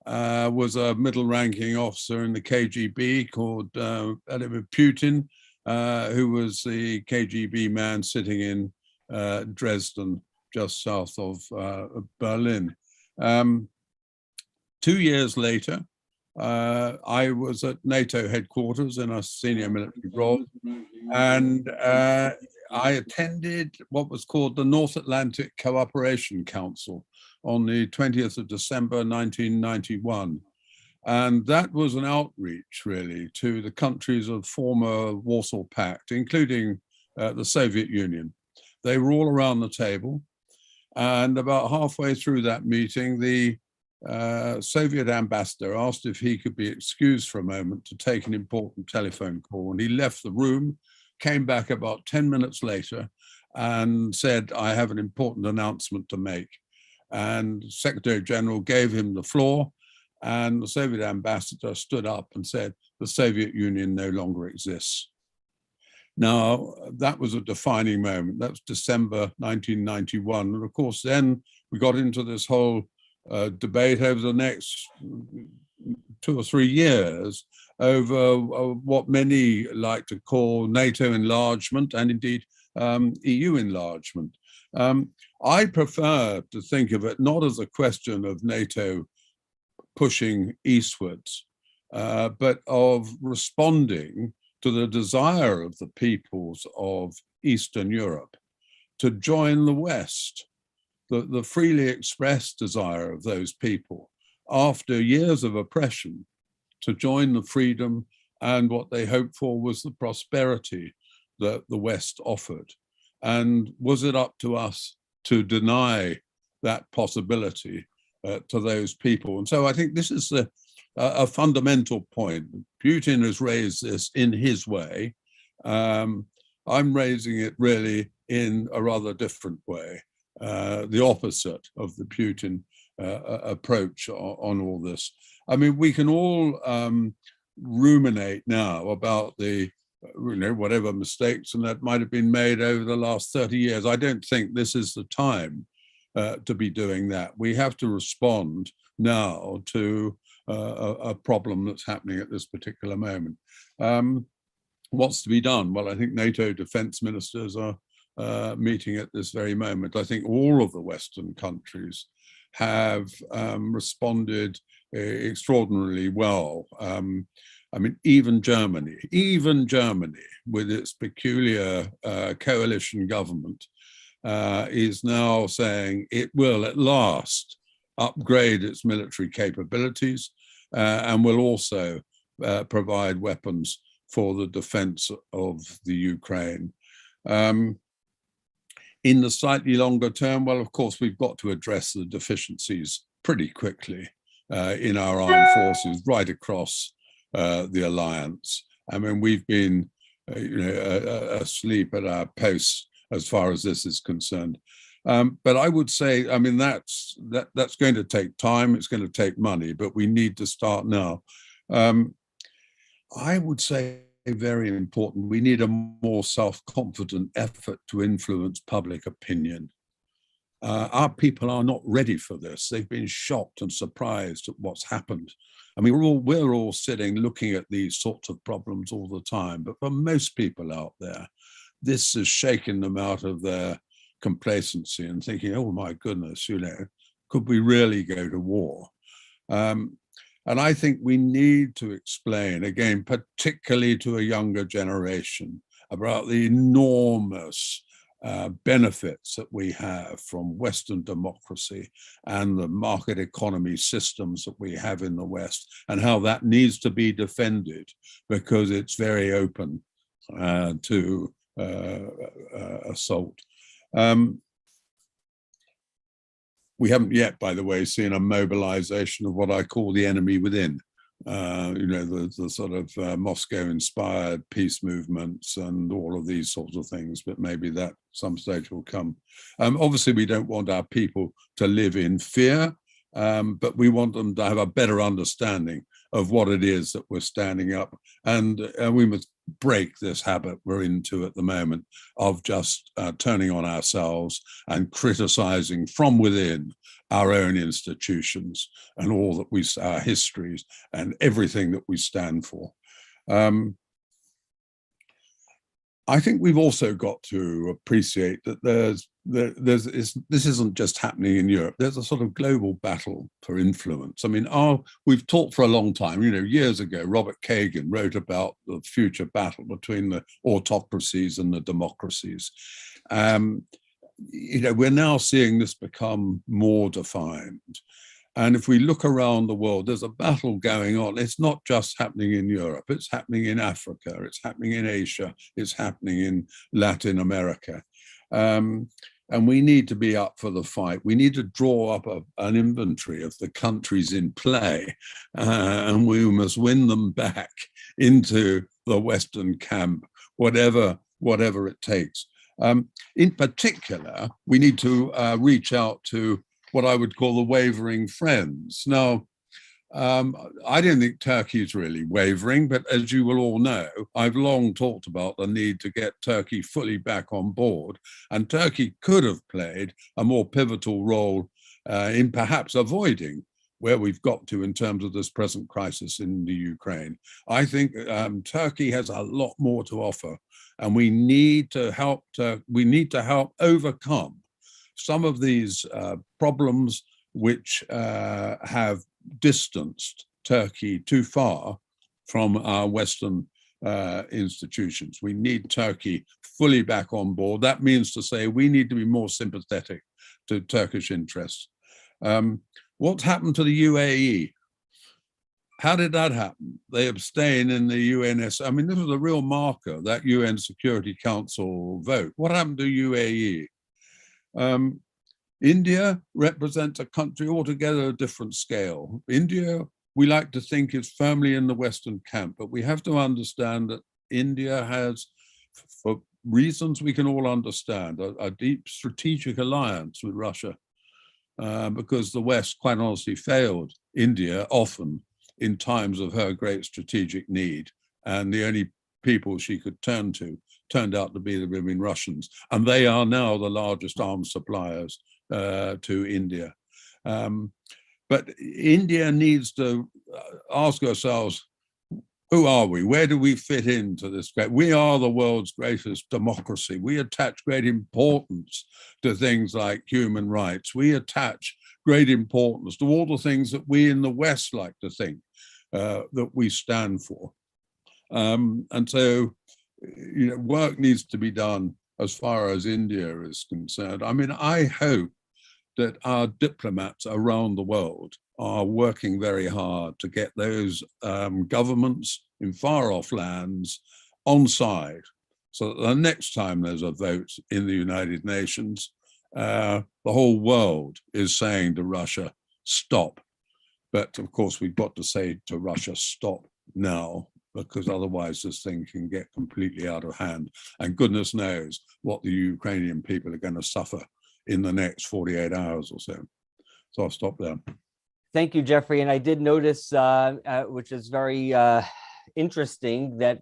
was a middle-ranking officer in the KGB called Vladimir Putin, who was the KGB man sitting in Dresden, just south of Berlin. 2 years later, I was at NATO headquarters in a senior military role, and I attended what was called the North Atlantic Cooperation Council on the 20th of December, 1991. And that was an outreach, really, to the countries of former Warsaw Pact, including the Soviet Union. They were all around the table. And about halfway through that meeting, the Soviet ambassador asked if he could be excused for a moment to take an important telephone call. And he left the room, came back about 10 minutes later and said, "I have an important announcement to make." And the Secretary General gave him the floor, and the Soviet ambassador stood up and said, "The Soviet Union no longer exists." Now, that was a defining moment. That was December 1991. And of course, then we got into this whole debate over the next 2 or 3 years over what many like to call NATO enlargement and indeed EU enlargement. I prefer to think of it not as a question of NATO pushing eastwards, but of responding to the desire of the peoples of Eastern Europe to join the West, the freely expressed desire of those people after years of oppression to join the freedom and what they hoped for was the prosperity that the West offered. And was it up to us to deny that possibility to those people? And so I think this is a fundamental point. Putin has raised this in his way. I'm raising it really in a rather different way, the opposite of the Putin approach on all this. I mean, we can all ruminate now about the, whatever mistakes and that might have been made over the last 30 years. I don't think this is the time to be doing that. We have to respond now to a problem that's happening at this particular moment. What's to be done? Well, I think NATO defense ministers are meeting at this very moment. I think all of the Western countries have responded extraordinarily well. I mean, even Germany with its peculiar coalition government is now saying it will at last upgrade its military capabilities and will also provide weapons for the defense of the Ukraine. In the slightly longer term, well, of course, we've got to address the deficiencies pretty quickly in our armed forces right across the alliance. I mean, we've been asleep at our posts as far as this is concerned. But I would say, I mean, that's going to take time, it's going to take money, but we need to start now. I would say very important, we need a more self-confident effort to influence public opinion. Our people are not ready for this. They've been shocked and surprised at what's happened. I mean, we're all sitting looking at these sorts of problems all the time, but for most people out there, this has shaken them out of their complacency and thinking, oh my goodness, could we really go to war? And I think we need to explain, again, particularly to a younger generation, about the enormous benefits that we have from Western democracy and the market economy systems that we have in the West, and how that needs to be defended because it's very open to assault. We haven't yet, by the way, seen a mobilization of what I call the enemy within. The sort of Moscow-inspired peace movements and all of these sorts of things, but maybe that some stage will come. Obviously, we don't want our people to live in fear, but we want them to have a better understanding of what it is that we're standing up. And we must break this habit we're into at the moment of just turning on ourselves and criticizing from within our own institutions and all that our histories and everything that we stand for. I think we've also got to appreciate that this isn't just happening in Europe. There's a sort of global battle for influence. I mean, we've talked for a long time. Years ago, Robert Kagan wrote about the future battle between the autocracies and the democracies. We're now seeing this become more defined. And if we look around the world, there's a battle going on. It's not just happening in Europe. It's happening in Africa. It's happening in Asia. It's happening in Latin America. And we need to be up for the fight. We need to draw up an inventory of the countries in play, and we must win them back into the Western camp, whatever it takes. In particular, we need to reach out to what I would call the wavering friends. Now, I don't think Turkey's really wavering, but as you will all know, I've long talked about the need to get Turkey fully back on board, and Turkey could have played a more pivotal role in perhaps avoiding where we've got to in terms of this present crisis in the Ukraine. I think Turkey has a lot more to offer, and we need to help overcome some of these problems which have distanced Turkey too far from our Western institutions. We need Turkey fully back on board. That means to say we need to be more sympathetic to Turkish interests. What's happened to the UAE? How did that happen? They abstain in the UNS. I mean, this was a real marker, that UN Security Council vote. What happened to UAE? India represents a country altogether a different scale. India, we like to think, is firmly in the Western camp, but we have to understand that India has, for reasons we can all understand, a deep strategic alliance with Russia, because the West quite honestly failed India often in times of her great strategic need, and the only people she could turn to turned out to be the women Russians, and they are now the largest arms suppliers to India. But India needs to ask ourselves, who are we? Where do we fit into this? We are the world's greatest democracy. We attach great importance to things like human rights. We attach great importance to all the things that we in the West like to think that we stand for. And so, work needs to be done as far as India is concerned. I mean, I hope that our diplomats around the world are working very hard to get those governments in far-off lands on side, so that the next time there's a vote in the United Nations, the whole world is saying to Russia, stop. But of course, we've got to say to Russia, stop now, because otherwise this thing can get completely out of hand. And goodness knows what the Ukrainian people are going to suffer in the next 48 hours or so. So I'll stop there. Thank you, Jeffrey. And I did notice, which is very interesting, that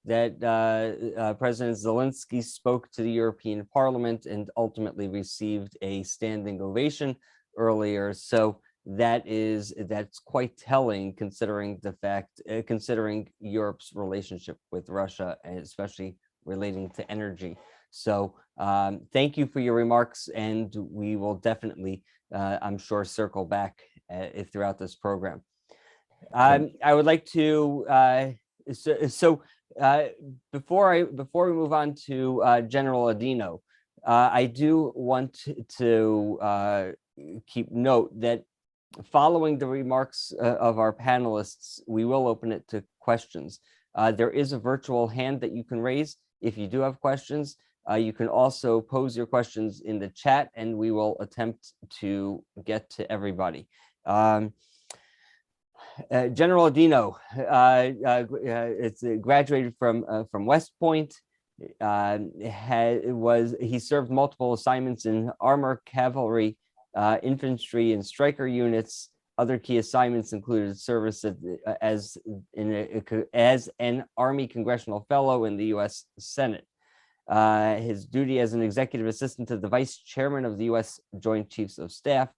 President Zelensky spoke to the European Parliament and ultimately received a standing ovation earlier. So that's quite telling, considering the fact, considering Europe's relationship with Russia, and especially relating to energy. So thank you for your remarks, and we will definitely, I'm sure, circle back throughout this program. I would like to before we move on to General Adino, I do want to keep note that following the remarks of our panelists, we will open it to questions. There is a virtual hand that you can raise if you do have questions. You can also pose your questions in the chat, and we will attempt to get to everybody. General Adino, it's graduated from West Point. He served multiple assignments in armor, cavalry, infantry, and striker units. Other key assignments included service as an Army Congressional Fellow in the U.S. Senate. His duty as an executive assistant to the Vice Chairman of the U.S. Joint Chiefs of Staff,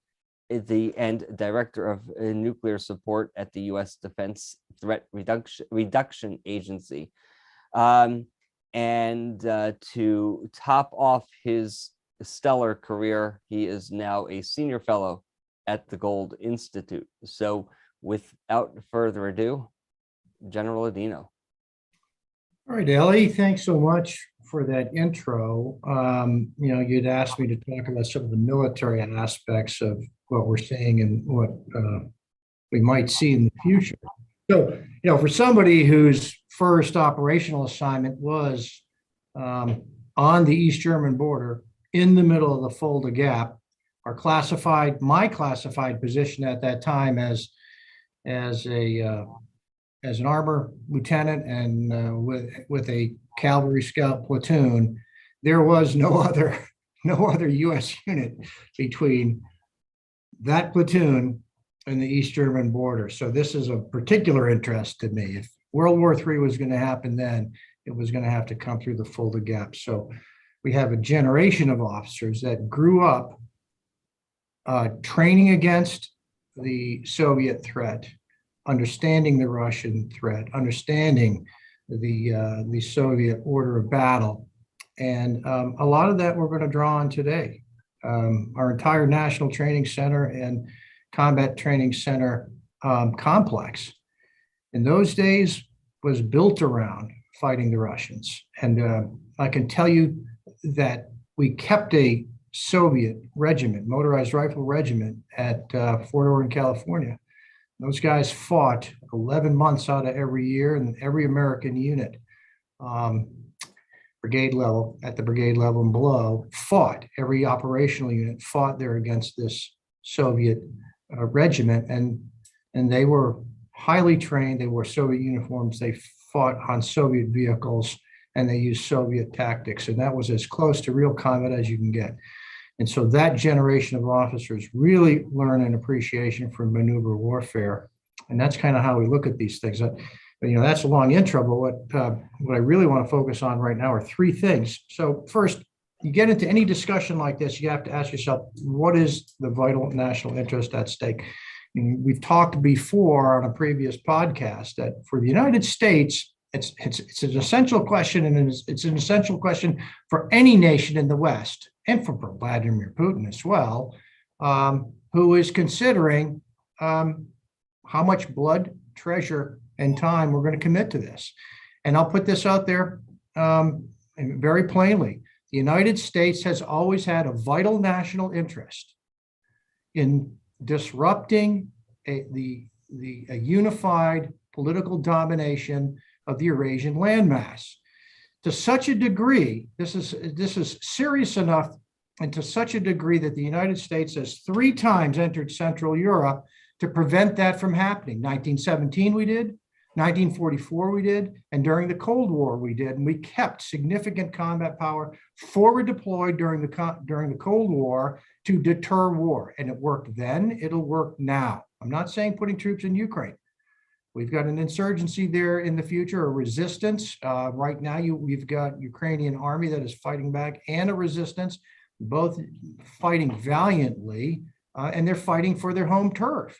and director of nuclear support at the U.S. Defense Threat Reduction Agency. To top off his stellar career, he is now a senior fellow at the Gold Institute. So without further ado, General Adino. All right, Ellie, thanks so much for that intro. You'd asked me to talk about some of the military aspects of what we're seeing and what we might see in the future. So, for somebody whose first operational assignment was on the East German border in the middle of the Fulda Gap, my classified position at that time as an armor lieutenant and with a cavalry scout platoon, there was no other U.S. unit between that platoon and the East German border. So this is of particular interest to me. If World War III was going to happen then, it was going to have to come through the Fulda Gap. So we have a generation of officers that grew up training against the Soviet threat, understanding the Russian threat, understanding the Soviet order of battle. And a lot of that we're going to draw on today. Our entire National Training Center and Combat Training Center complex in those days was built around fighting the Russians. And I can tell you that we kept a Soviet regiment, motorized rifle regiment at Fort Ord, California. Those guys fought 11 months out of every year, and every American unit, brigade level, at the brigade level and below, fought. Every operational unit fought there against this Soviet regiment, and they were highly trained. They wore Soviet uniforms. They fought on Soviet vehicles, and they used Soviet tactics, and that was as close to real combat as you can get. And so that generation of officers really learn an appreciation for maneuver warfare. And that's kind of how we look at these things. That's a long intro, but what I really want to focus on right now are three things. So first, you get into any discussion like this, you have to ask yourself, what is the vital national interest at stake? And we've talked before on a previous podcast that for the United States, it's an essential question, and it's an essential question for any nation in the West, and for Vladimir Putin as well, who is considering how much blood, treasure, and time we're going to commit to this. And I'll put this out there very plainly. The United States has always had a vital national interest in disrupting a unified political domination of the Eurasian landmass. To such a degree, this is serious enough, and to such a degree that the United States has 3 times entered Central Europe to prevent that from happening. 1917 we did, 1944 we did, and during the Cold War we did, and we kept significant combat power forward deployed during the Cold War to deter war. And it worked then, it'll work now. I'm not saying putting troops in Ukraine. We've got an insurgency there in the future, a resistance. Right now, we've got Ukrainian army that is fighting back and a resistance, both fighting valiantly, and they're fighting for their home turf.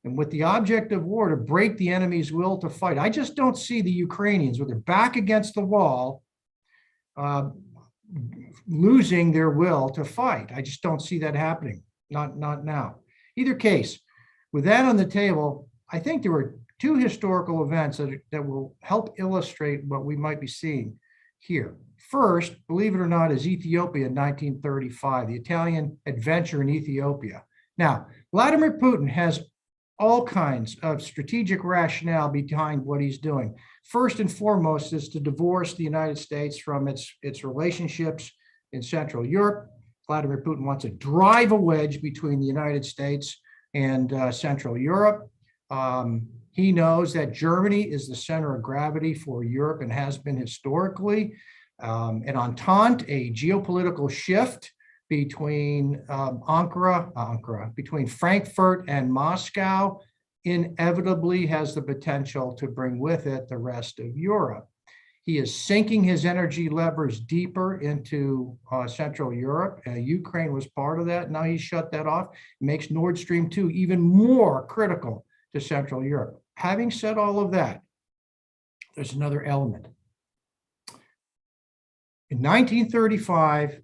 And with the object of war to break the enemy's will to fight, I just don't see the Ukrainians with their back against the wall losing their will to fight. I just don't see that happening, not now. Either case, with that on the table, I think there were 2 historical events that will help illustrate what we might be seeing here. First, believe it or not, is Ethiopia in 1935, the Italian adventure in Ethiopia. Now, Vladimir Putin has all kinds of strategic rationale behind what he's doing. First and foremost is to divorce the United States from its relationships in Central Europe. Vladimir Putin wants to drive a wedge between the United States and Central Europe. He knows that Germany is the center of gravity for Europe and has been historically. An entente, a geopolitical shift between between Frankfurt and Moscow, inevitably has the potential to bring with it the rest of Europe. He is sinking his energy levers deeper into Central Europe. Ukraine was part of that. Now he's shut that off. It makes Nord Stream 2 even more critical to Central Europe. Having said all of that, there's another element. In 1935,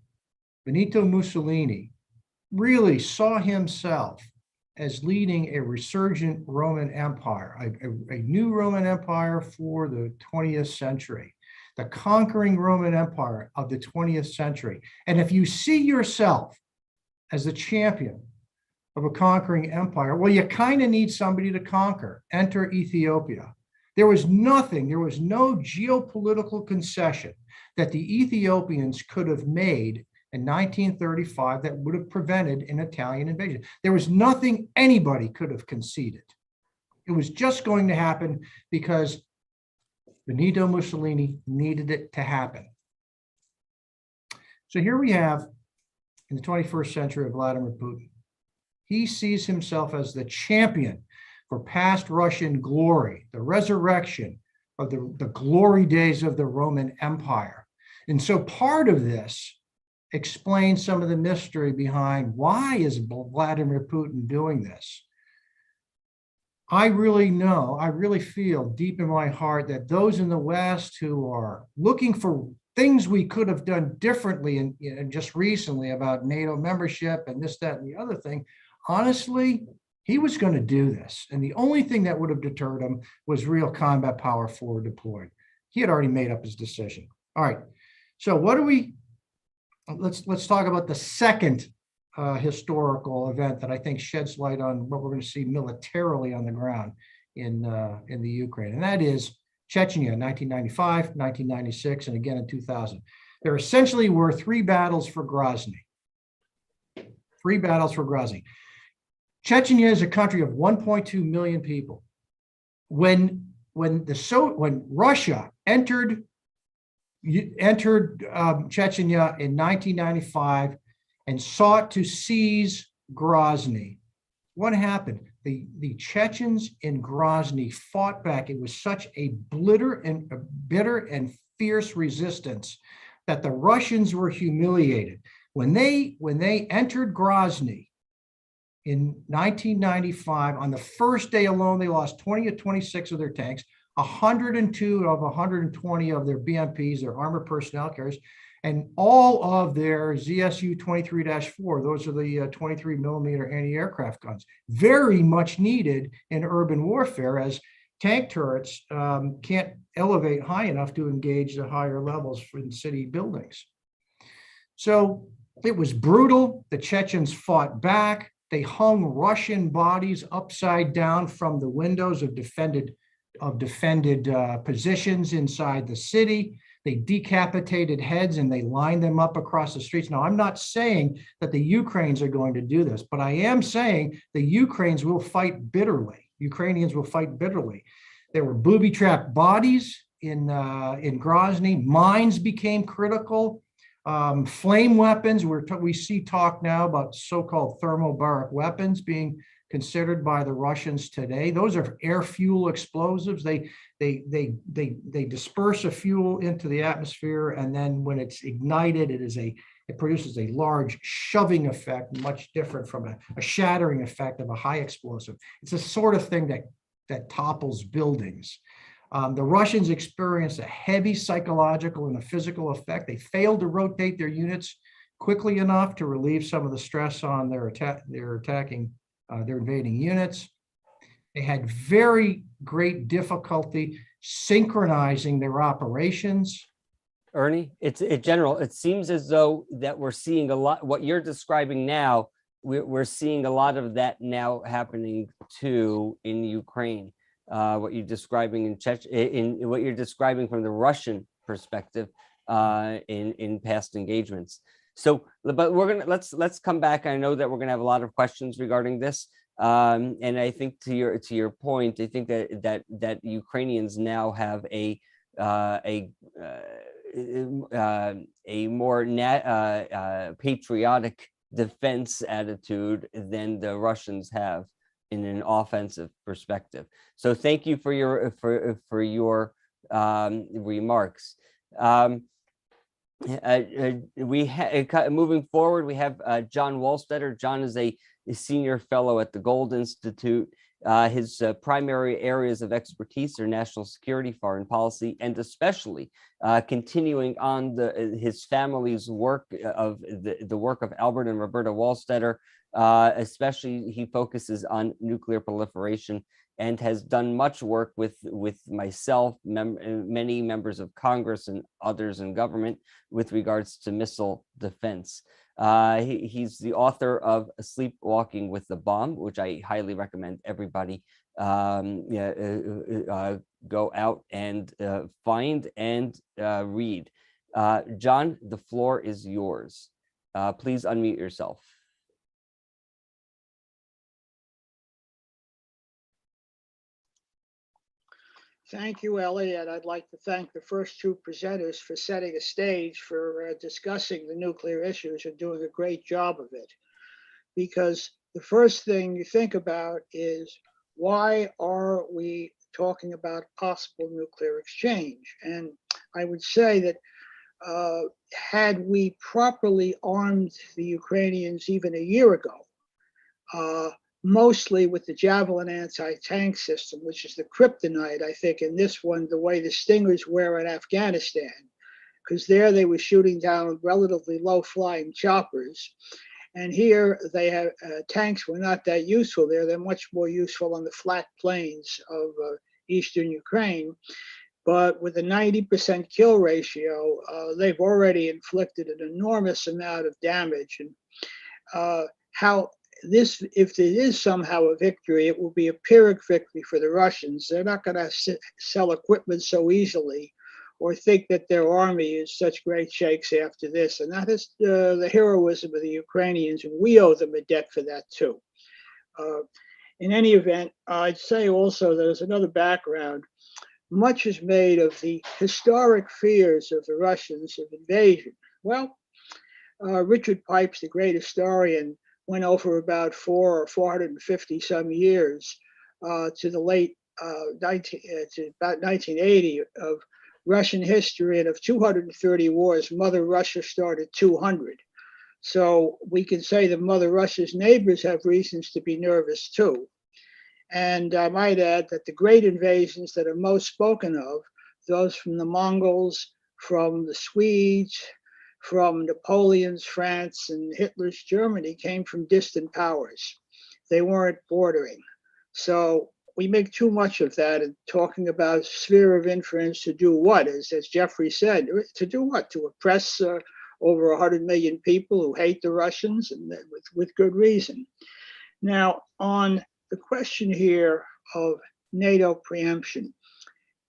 Benito Mussolini really saw himself as leading a resurgent Roman Empire, a new Roman Empire for the 20th century, the conquering Roman Empire of the 20th century. And if you see yourself as the champion of a conquering empire, well, you kind of need somebody to conquer. Enter Ethiopia. There was no geopolitical concession that the Ethiopians could have made in 1935 that would have prevented an Italian invasion. There was nothing anybody could have conceded. It was just going to happen because Benito Mussolini needed it to happen. So here we have, in the 21st century, Vladimir Putin. He sees himself as the champion for past Russian glory, the resurrection of the glory days of the Roman Empire. And so part of this explains some of the mystery behind why is Vladimir Putin doing this. I really feel deep in my heart that those in the West who are looking for things we could have done differently and just recently about NATO membership and this, that, and the other thing, honestly, he was going to do this. And the only thing that would have deterred him was real combat power forward deployed. He had already made up his decision. All right. So let's talk about the second historical event that I think sheds light on what we're going to see militarily on the ground in the Ukraine, and that is Chechnya in 1995, 1996, and again in 2000. There essentially were three battles for Grozny. Chechnya is a country of 1.2 million people. When Russia entered Chechnya in 1995 and sought to seize Grozny, what happened? The Chechens in Grozny fought back. It was such a bitter and fierce resistance that the Russians were humiliated. When they entered Grozny in 1995, on the first day alone, they lost 20 to 26 of their tanks, 102 of 120 of their BMPs, their armored personnel carriers, and all of their ZSU 23-4. Those are the 23 millimeter anti-aircraft guns, very much needed in urban warfare, as tank turrets can't elevate high enough to engage the higher levels in city buildings. So it was brutal. The Chechens fought back. They hung Russian bodies upside down from the windows of defended positions inside the city. They decapitated heads and they lined them up across the streets. Now, I'm not saying that the Ukrainians are going to do this, but I am saying the Ukrainians will fight bitterly. There were booby-trapped bodies in Grozny. Mines became critical. Flame weapons, we see talk now about so-called thermobaric weapons being considered by the Russians today. Those are air fuel explosives. They disperse a fuel into the atmosphere, and then when it's ignited, it produces a large shoving effect, much different from a shattering effect of a high explosive. It's the sort of thing that topples buildings. The Russians experienced a heavy psychological and a physical effect. They failed to rotate their units quickly enough to relieve some of the stress on their invading units. They had very great difficulty synchronizing their operations. Ernie, General, it seems as though that we're seeing a lot, what you're describing now, we're seeing a lot of that now happening too in Ukraine. What you're describing in what you're describing from the Russian perspective in past engagements. So, but let's come back. I know that we're gonna have a lot of questions regarding this, and I think to your point, I think that Ukrainians now have a more patriotic defense attitude than the Russians have in an offensive perspective. So thank you for your remarks. Moving forward, we have John Wallstetter. John is a senior fellow at the Gold Institute. His primary areas of expertise are national security, foreign policy, and especially continuing on his family's work of the work of Albert and Roberta Wallstetter. Especially, he focuses on nuclear proliferation and has done much work with myself, many members of Congress, and others in government with regards to missile defense. He's the author of Sleepwalking with the Bomb, which I highly recommend everybody go out and find and read. John, the floor is yours. Please unmute yourself. Thank you, Elliot. I'd like to thank the first two presenters for setting a stage for discussing the nuclear issues and doing a great job of it. Because the first thing you think about is, why are we talking about possible nuclear exchange? And I would say that had we properly armed the Ukrainians even a year ago, mostly with the Javelin anti-tank system, which is the kryptonite, I think, in this one, the way the Stingers were in Afghanistan, because there they were shooting down relatively low-flying choppers. And here they have tanks were not that useful there. They're much more useful on the flat plains of eastern Ukraine. But with a 90% kill ratio, they've already inflicted an enormous amount of damage. And if there is somehow a victory, it will be a Pyrrhic victory for the Russians. They're not going to sell equipment so easily or think that their army is such great shakes after this. And that is the heroism of the Ukrainians, and we owe them a debt for that too. In any event, I'd say also there's another background. Much is made of the historic fears of the Russians of invasion. Well, Richard Pipes, the great historian, went over about 450 some years to the late to about 1980 of Russian history, and of 230 wars, Mother Russia started 200. So we can say that Mother Russia's neighbors have reasons to be nervous too. And I might add that the great invasions that are most spoken of, those from the Mongols, from the Swedes, from Napoleon's France and Hitler's Germany, came from distant powers. They weren't bordering. So we make too much of that and talking about sphere of influence to do what? As Jeffrey said, to do what? To oppress over 100 million people who hate the Russians, and with good reason. Now, on the question here of NATO preemption,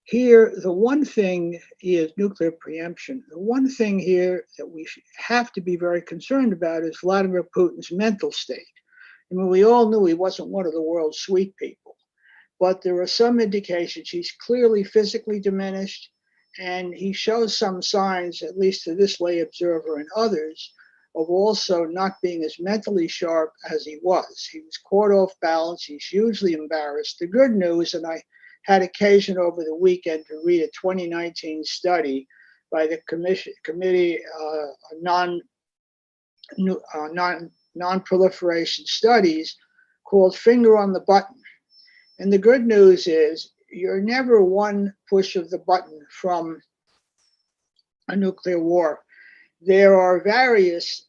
here, the one thing is nuclear preemption. The one thing here that we have to be very concerned about is Vladimir Putin's mental state. I mean, we all knew he wasn't one of the world's sweet people, but there are some indications he's clearly physically diminished, and he shows some signs, at least to this lay observer and others, of also not being as mentally sharp as he was. He was caught off balance. He's hugely embarrassed. The good news, and I had occasion over the weekend to read a 2019 study by the Committee on Non-Proliferation Studies called Finger on the Button. And the good news is you're never one push of the button from a nuclear war. There are various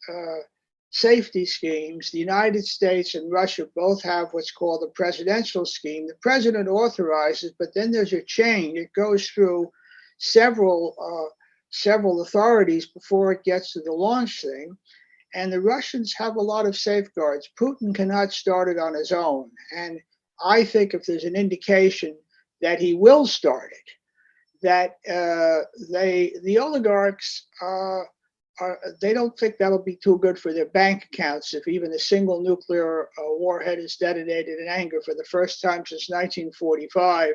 safety schemes. The United States and Russia both have what's called a presidential scheme. The president authorizes, but then there's a chain. It goes through several authorities before it gets to the launch thing. And the Russians have a lot of safeguards. Putin cannot start it on his own. And I think if there's an indication that he will start it, that the oligarchs they don't think that'll be too good for their bank accounts if even a single nuclear warhead is detonated in anger for the first time since 1945.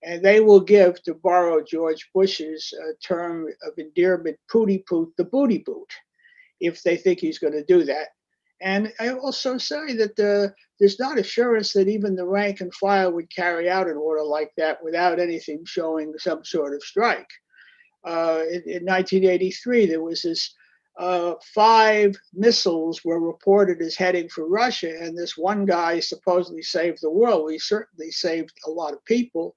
And they will give, to borrow George Bush's term of endearment, Pooty Poot the booty boot, if they think he's going to do that. And I also say that there's not assurance that even the rank and file would carry out an order like that without anything showing some sort of strike. In 1983, there was this 5 missiles were reported as heading for Russia, and this one guy supposedly saved the world. He certainly saved a lot of people.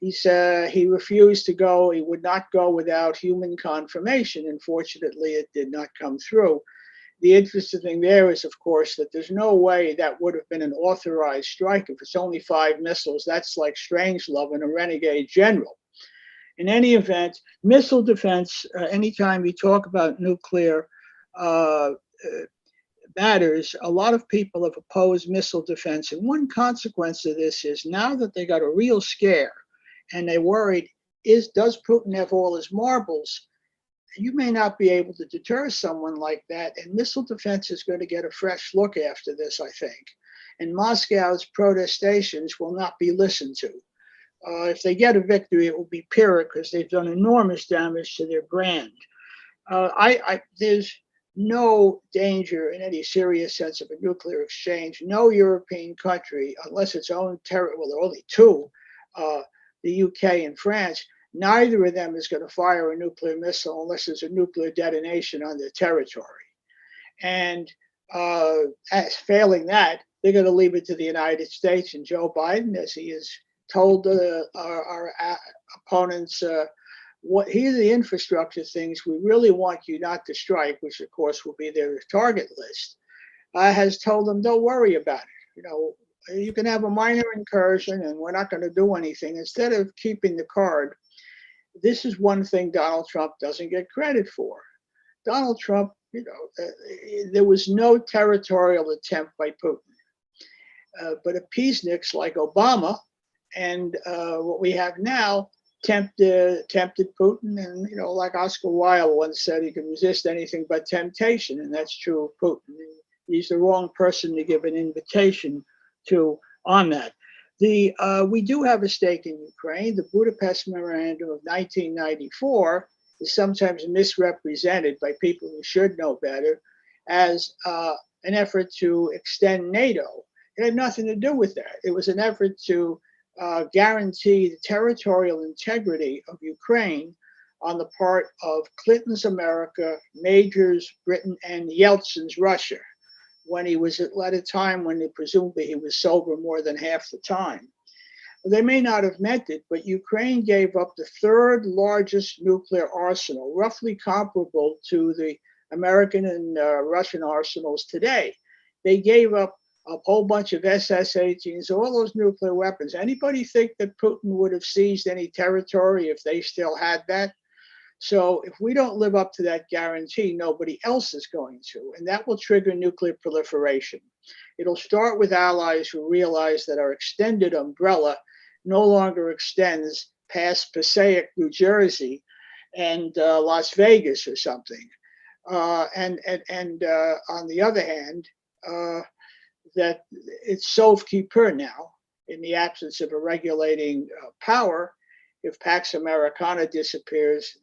He said he refused to go. He would not go without human confirmation. Unfortunately, it did not come through. The interesting thing there is, of course, that there's no way that would have been an authorized strike. If it's only 5 missiles, that's like Strangelove and a renegade general. In any event, missile defense, anytime we talk about nuclear uh, matters, a lot of people have opposed missile defense. And one consequence of this is now that they got a real scare and they worried, does Putin have all his marbles? You may not be able to deter someone like that. And missile defense is going to get a fresh look after this, I think. And Moscow's protestations will not be listened to. If they get a victory, it will be Pyrrhic because they've done enormous damage to their brand. There's no danger in any serious sense of a nuclear exchange. No European country, unless its own territory, well, there are only 2, the UK and France, neither of them is going to fire a nuclear missile unless there's a nuclear detonation on their territory. And as failing that, they're going to leave it to the United States and Joe Biden, as he has told our opponents, here are the infrastructure things we really want you not to strike, which of course will be their target list, has told them, don't worry about it. You can have a minor incursion and we're not going to do anything. Instead of keeping the card, this is one thing Donald Trump doesn't get credit for. Donald Trump, there was no territorial attempt by Putin, but appeaseniks like Obama and what we have now tempted Putin, and like Oscar Wilde once said, he can resist anything but temptation, and that's true of Putin. He's the wrong person to give an invitation to on that. We do have a stake in Ukraine. The Budapest Memorandum of 1994 is sometimes misrepresented by people who should know better as an effort to extend NATO. It had nothing to do with that. It was an effort to guarantee the territorial integrity of Ukraine on the part of Clinton's America, Major's Britain, and Yeltsin's Russia, when he was at a time when presumably he was sober more than half the time. They may not have meant it, but Ukraine gave up the 3rd largest nuclear arsenal, roughly comparable to the American and Russian arsenals today. They gave up a whole bunch of SS-18s, all those nuclear weapons. Anybody think that Putin would have seized any territory if they still had that? So if we don't live up to that guarantee, nobody else is going to, and that will trigger nuclear proliferation. It'll start with allies who realize that our extended umbrella no longer extends past Passaic, New Jersey, and Las Vegas or something. And on the other hand, that it's sauf qui peut now, in the absence of a regulating power. If Pax Americana disappears,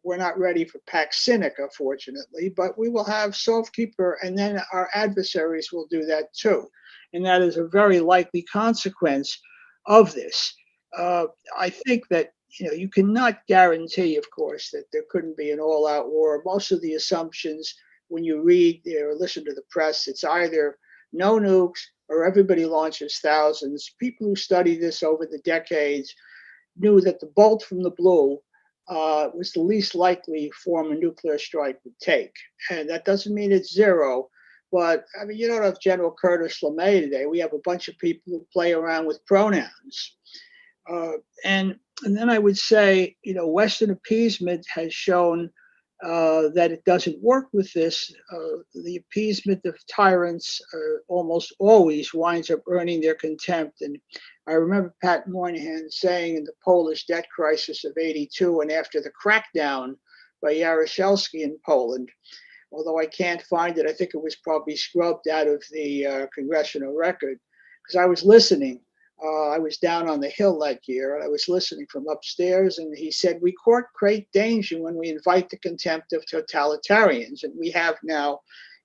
we're not ready for Pax Sinica, fortunately, but we will have sauf qui peut, and then our adversaries will do that too. And that is a very likely consequence of this. I think that you cannot guarantee, of course, that there couldn't be an all-out war. Most of the assumptions, when you read or listen to the press, it's either no nukes or everybody launches thousands. People who study this over the decades knew that the bolt from the blue was the least likely form a nuclear strike would take. And that doesn't mean it's zero, but I mean, you don't have General Curtis LeMay today. We have a bunch of people who play around with pronouns. And then I would say, Western appeasement has shown that it doesn't work with this. The appeasement of tyrants almost always winds up earning their contempt. And I remember Pat Moynihan saying in the Polish debt crisis of '82 and after the crackdown by Jaruzelski in Poland, although I can't find it, I think it was probably scrubbed out of the congressional record, because I was listening. I was down on the Hill that year, and I was listening from upstairs, and he said, we court great danger when we invite the contempt of totalitarians. And we have now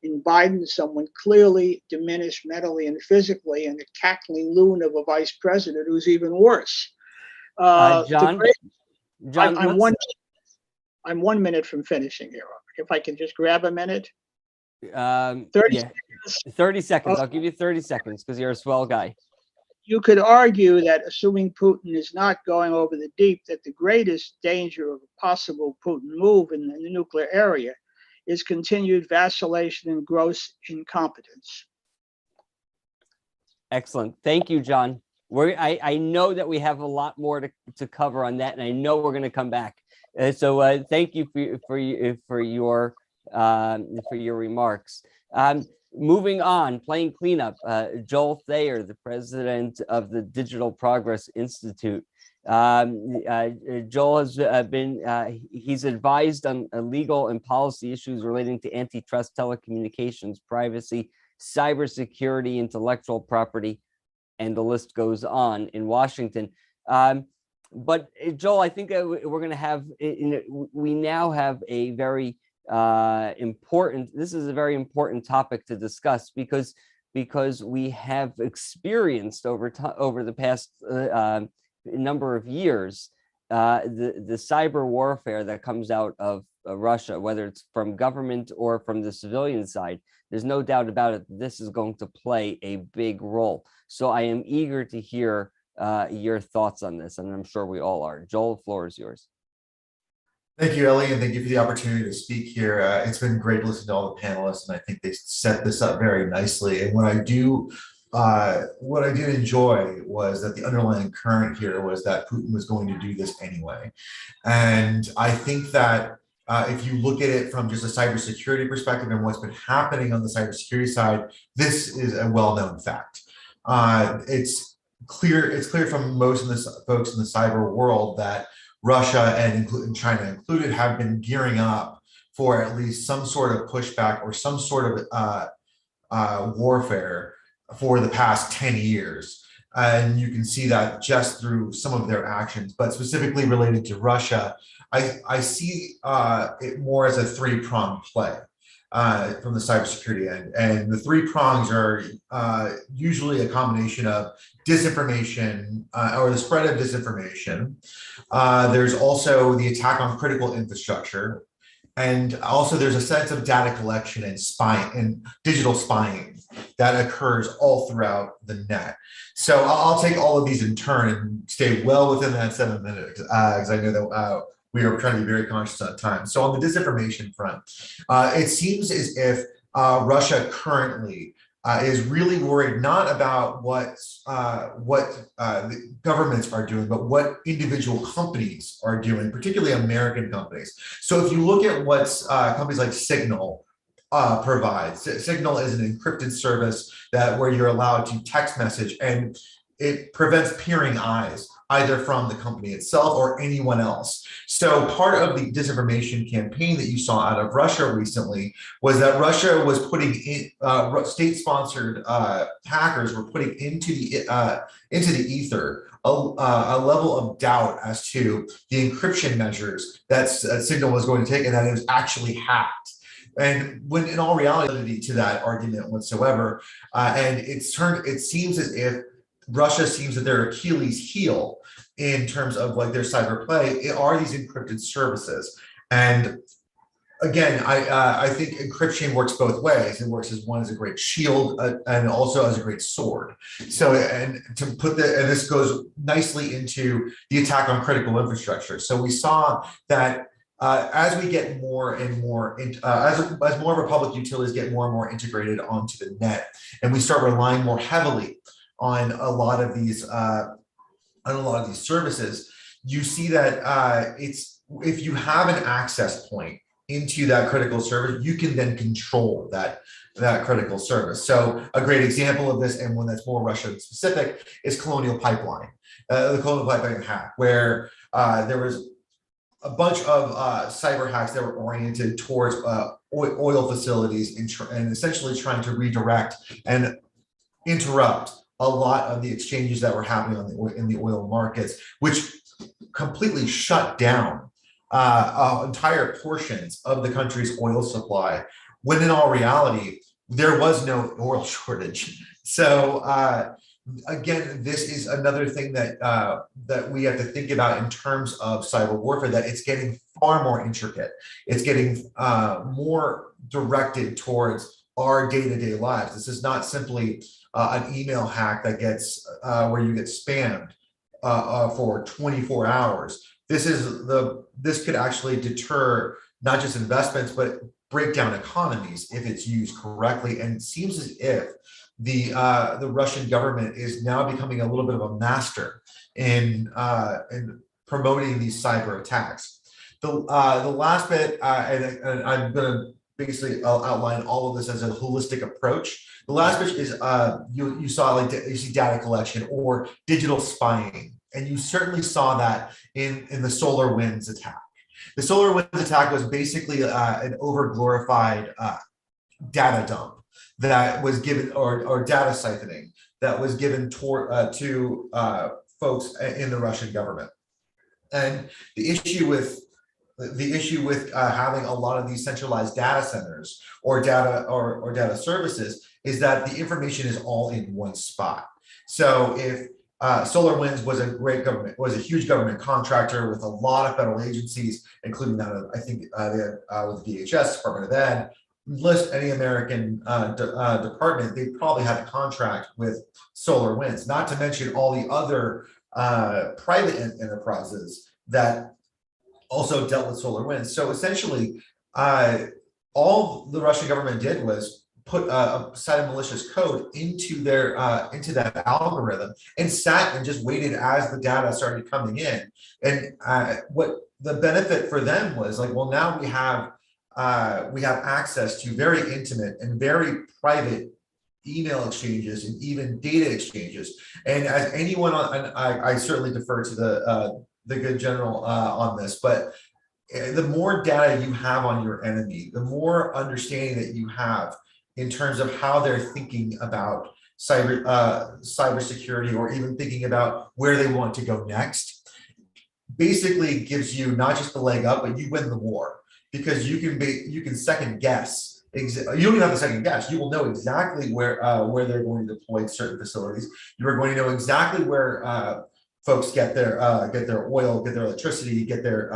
in Biden, someone clearly diminished mentally and physically, and a cackling loon of a vice president who's even worse. John, John, I'm I'm 1 minute from finishing here. If I can just grab a minute. 30 yeah, seconds. 30 seconds. I'll give you 30 seconds because you're a swell guy. You could argue that, assuming Putin is not going over the deep, that the greatest danger of a possible Putin move in the nuclear area is continued vacillation and gross incompetence. Excellent. Thank you, John. I know that we have a lot more to cover on that, and I know we're going to come back. So thank you for your remarks. Moving on, playing cleanup. Joel Thayer, the president of the Digital Progress Institute. Joel has he's advised on legal and policy issues relating to antitrust, telecommunications, privacy, cybersecurity, intellectual property, and the list goes on in Washington. But Joel, I think we're going to have, we now have a very this is a very important topic to discuss because we have experienced over the past number of years the cyber warfare that comes out of Russia, whether it's from government or from the civilian side. There's no doubt about it. This is going to play a big role. So I am eager to hear your thoughts on this, and I'm sure we all are. Joel, the floor is yours. Thank you, Ellie, and thank you for the opportunity to speak here. It's been great to listen to all the panelists, and I think they set this up very nicely. And what I did enjoy was that the underlying current here was that Putin was going to do this anyway. And I think that if you look at it from just a cybersecurity perspective and what's been happening on the cybersecurity side, this is a well-known fact. It's clear from most of the folks in the cyber world that Russia and China included have been gearing up for at least some sort of pushback or some sort of warfare for the past 10 years. And you can see that just through some of their actions, but specifically related to Russia, I see it more as a three-pronged play from the cybersecurity end. And the three prongs are usually a combination of disinformation or the spread of disinformation. There's also the attack on critical infrastructure. And also there's a sense of data collection and spying and digital spying that occurs all throughout the net. So I'll take all of these in turn and stay well within that 7 minutes because I know that we are trying to be very conscious of time. So on the disinformation front, it seems as if Russia currently is really worried not about what the governments are doing, but what individual companies are doing, particularly American companies. So if you look at what companies like Signal provides, Signal is an encrypted service where you're allowed to text message, and it prevents peering eyes either from the company itself or anyone else. So part of the disinformation campaign that you saw out of Russia recently was that Russia was putting in state-sponsored hackers were putting into the ether a level of doubt as to the encryption measures that Signal was going to take, and that it was actually hacked. And when in all reality to that argument whatsoever, and it seems as if Russia seems that their Achilles heel in terms of like their cyber play are these encrypted services. And again, I think encryption works both ways. It works as a great shield and also as a great sword. So, and to put and this goes nicely into the attack on critical infrastructure. So we saw that as we get more and more, as more of our public utilities get more and more integrated onto the net, and we start relying more heavily on a lot of these services, you see that if you have an access point into that critical service, you can then control that critical service. So a great example of this, and one that's more Russia specific, is Colonial Pipeline, the Colonial Pipeline hack, where there was a bunch of cyber hacks that were oriented towards oil facilities and essentially trying to redirect and interrupt a lot of the exchanges that were happening in the oil markets, which completely shut down entire portions of the country's oil supply when in all reality, there was no oil shortage. So again, this is another thing that that we have to think about in terms of cyber warfare, that it's getting far more intricate. It's getting more directed towards our day-to-day lives. This is not simply an email hack that gets where you get spammed for 24 hours. This could actually deter not just investments, but break down economies if it's used correctly. And it seems as if the Russian government is now becoming a little bit of a master in promoting these cyber attacks. The last bit, and I'm going to basically outline all of this as a holistic approach. The last bit is you saw you see data collection or digital spying, and you certainly saw that in the SolarWinds attack. The SolarWinds attack was basically an over-glorified data dump that was given, or data siphoning that was given to folks in the Russian government. And the issue with having a lot of these centralized data centers or data services is that the information is all in one spot. So if SolarWinds was a huge government contractor with a lot of federal agencies, including that of, I think with the DHS, Department of Ed. List any American department, they probably had a contract with SolarWinds, not to mention all the other private enterprises that also dealt with SolarWinds. So essentially, all the Russian government did was put a set of malicious code into their into that algorithm and sat and just waited as the data started coming in. And what the benefit for them was like, well, now we have access to very intimate and very private email exchanges and even data exchanges. And as anyone and I certainly defer to the good general on this, but the more data you have on your enemy, the more understanding that you have in terms of how they're thinking about cybersecurity, or even thinking about where they want to go next, basically gives you not just the leg up, but you win the war, because you can second guess. You don't even have to second guess. You will know exactly where they're going to deploy certain facilities. You are going to know exactly where folks get their oil, get their electricity, get their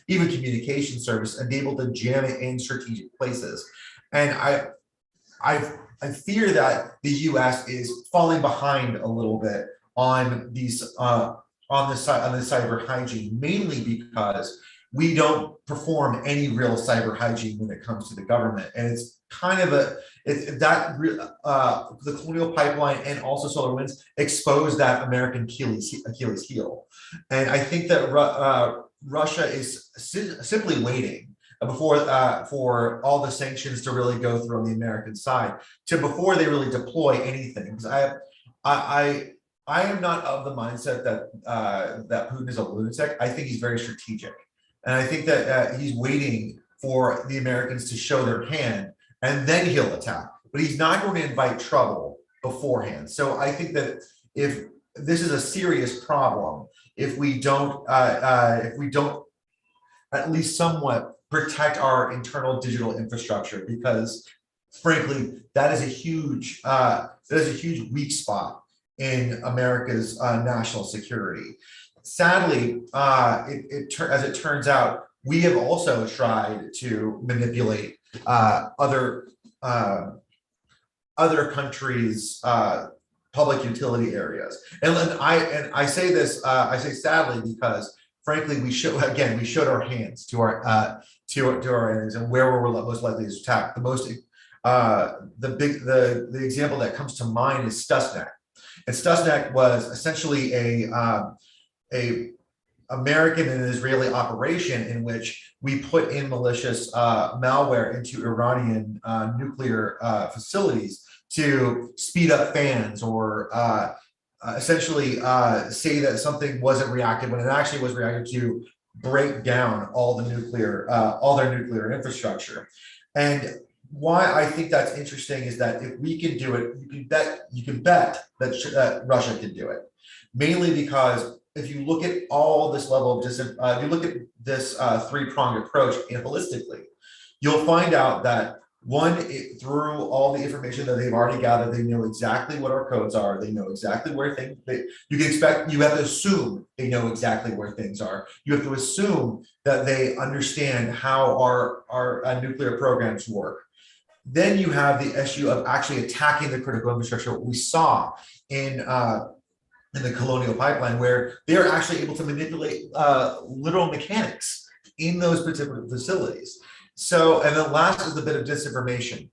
even communication service, and be able to jam it in strategic places. And I fear that the U.S. is falling behind a little bit on these on the cyber hygiene, mainly because we don't perform any real cyber hygiene when it comes to the government. And it's kind of the Colonial Pipeline and also SolarWinds exposed that American Achilles heel. And I think that Russia is simply waiting for all the sanctions to really go through on the American side before they really deploy anything. I am not of the mindset that Putin is a lunatic. I think he's very strategic. And I think that he's waiting for the Americans to show their hand, and then he'll attack. But he's not going to invite trouble beforehand. So I think that if this is a serious problem, if we don't at least somewhat protect our internal digital infrastructure, because frankly, that is a huge weak spot in America's national security. Sadly, as it turns out, we have also tried to manipulate other countries' public utility areas, and I say this, I say sadly, because frankly, we showed our hands to our enemies and where we're most likely to attack. The example that comes to mind is Stuxnet. And Stuxnet was essentially a American and Israeli operation in which we put in malicious malware into Iranian nuclear facilities to speed up fans, or essentially say that something wasn't reactive when it actually was reactive, to break down all their nuclear infrastructure. And why I think that's interesting is that if we can do it, you can bet that Russia can do it. Mainly because if you look at all this level of if you look at this three-pronged approach holistically, you'll find out that One, through all the information that they've already gathered, they know exactly what our codes are. They know exactly where things, you have to assume they know exactly where things are. You have to assume that they understand how our nuclear programs work. Then you have the issue of actually attacking the critical infrastructure. What we saw in the Colonial Pipeline, where they are actually able to manipulate literal mechanics in those particular facilities. So, and then last is a bit of disinformation.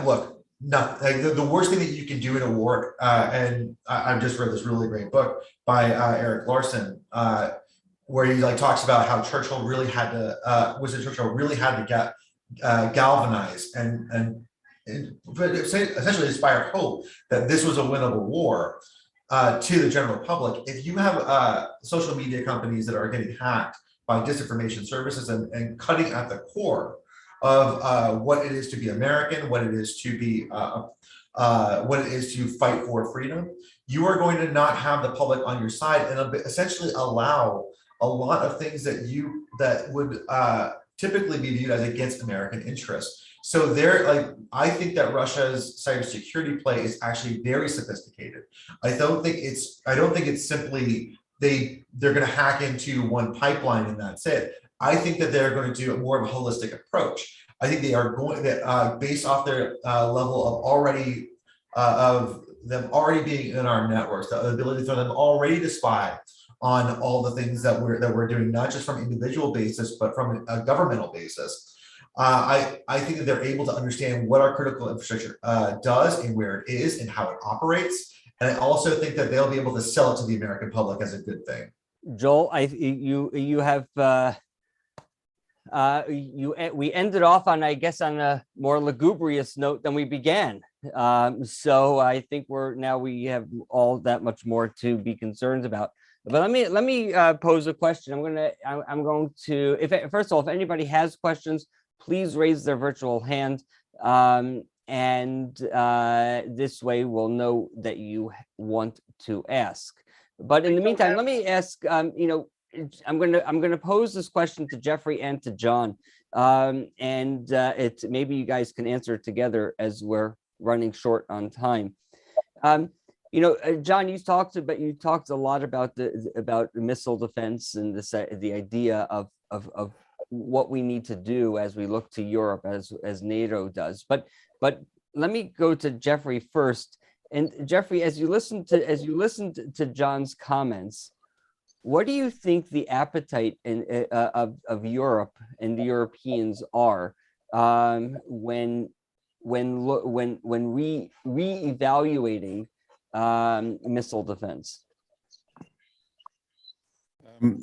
Look, like the worst thing that you can do in a war, and I've just read this really great book by Eric Larson, where he like talks about how Churchill really had to, Churchill really had to get galvanize and but essentially inspire hope that this was a winnable war to the general public. If you have social media companies that are getting hacked by disinformation services and cutting at the core of what it is to be American, what it is to be, what it is to fight for freedom, you are going to not have the public on your side and essentially allow a lot of things that would typically be viewed as against American interests. So I think that Russia's cybersecurity play is actually very sophisticated. I don't think it's simply they're going to hack into one pipeline and that's it. I think that they're going to do more of a holistic approach. I think they are going to, based off their level of them already being in our networks, the ability for them already to spy on all the things that we're doing, not just from an individual basis, but from a governmental basis. I think that they're able to understand what our critical infrastructure does and where it is and how it operates. And I also think that they'll be able to sell it to the American public as a good thing. Joel, we ended off on, I guess, on a more lugubrious note than we began. So I think we have all that much more to be concerned about. But let me pose a question. I'm going to, first of all, if anybody has questions, please raise their virtual hand. And this way we'll know that you want to ask. But in the meantime, let me ask, I'm going to pose this question to Jeffrey and to John. Maybe you guys can answer it together as we're running short on time. John, you talked a lot about missile defense and the idea of what we need to do as we look to Europe, as NATO does. But let me go to Jeffrey first. And Jeffrey, as you listened to John's comments, what do you think the appetite of Europe and the Europeans are when re-evaluating missile defense?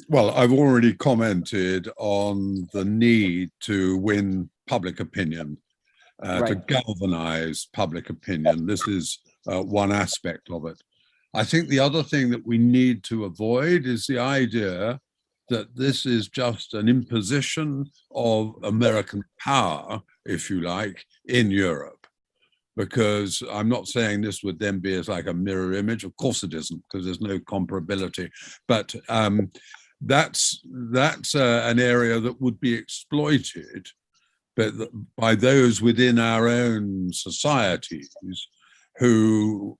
Well, I've already commented on the need to win public opinion, to galvanize public opinion. This is one aspect of it. I think the other thing that we need to avoid is the idea that this is just an imposition of American power, if you like, in Europe. Because I'm not saying this would then be as like a mirror image. Of course it isn't, because there's no comparability. But that's an area that would be exploited by those within our own societies who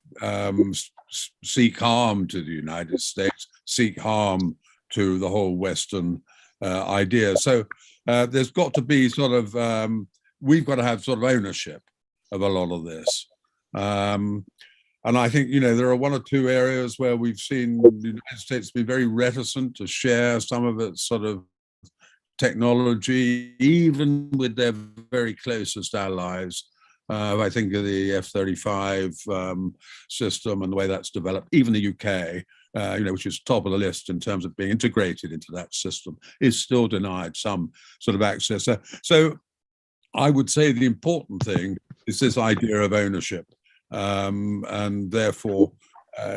seek harm to the United States, seek harm to the whole Western idea. So there's got to be we've got to have sort of ownership of a lot of this. And I think, there are one or two areas where we've seen the United States be very reticent to share some of its sort of technology, even with their very closest allies. I think of the F-35 system and the way that's developed. Even the UK, which is top of the list in terms of being integrated into that system, is still denied some sort of access. So I would say the important thing is this idea of ownership. And therefore,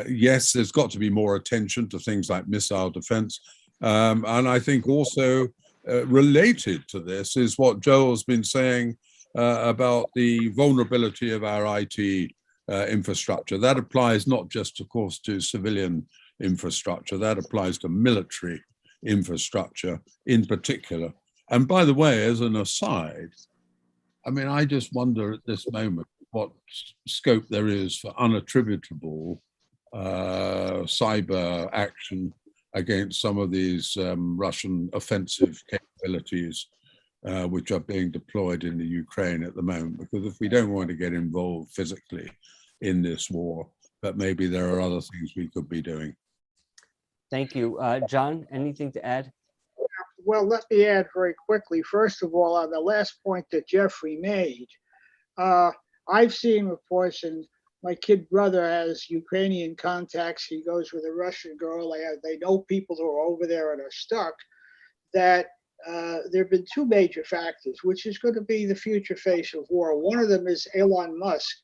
yes, there's got to be more attention to things like missile defense. And I think also related to this is what Joel's been saying about the vulnerability of our IT infrastructure. That applies not just, of course, to civilian infrastructure, that applies to military infrastructure in particular. And by the way, as an aside, I mean, I just wonder at this moment what scope there is for unattributable cyber action against some of these Russian offensive capabilities which are being deployed in the Ukraine at the moment. Because if we don't want to get involved physically in this war, but maybe there are other things we could be doing. Thank you. John, anything to add? Well, let me add very quickly. First of all, on the last point that Jeffrey made, I've seen reports, and my kid brother has Ukrainian contacts. He goes with a Russian girl. They know people who are over there and are stuck. That there have been two major factors, which is going to be the future face of war. One of them is Elon Musk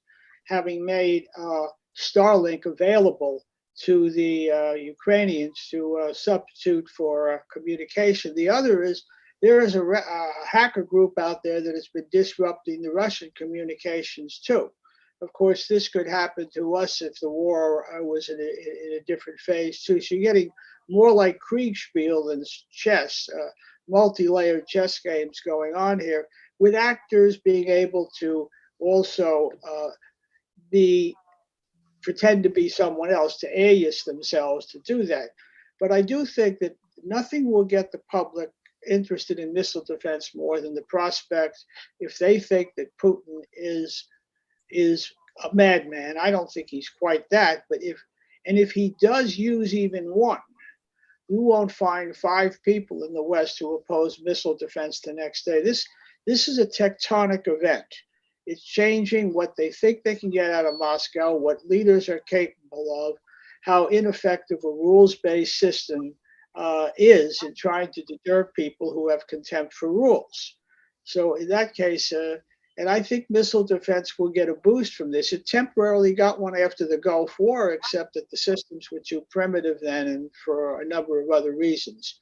having made Starlink available to the Ukrainians to substitute for communication. The other is there is a hacker group out there that has been disrupting the Russian communications too. Of course, this could happen to us if the war was in a different phase too. So you're getting more like Kriegspiel than chess, multi-layered chess games going on here, with actors being able to also pretend to be someone else, to alias themselves to do that. But I do think that nothing will get the public interested in missile defense more than the prospect, if they think that Putin is a madman. I don't think he's quite that, but if he does use even one, you won't find 5 people in the West who oppose missile defense the next day. This is a tectonic event. It's changing what they think they can get out of Moscow, what leaders are capable of, how ineffective a rules-based system is in trying to deter people who have contempt for rules. So in that case, and I think missile defense will get a boost from this. It temporarily got one after the Gulf War, except that the systems were too primitive then and for a number of other reasons.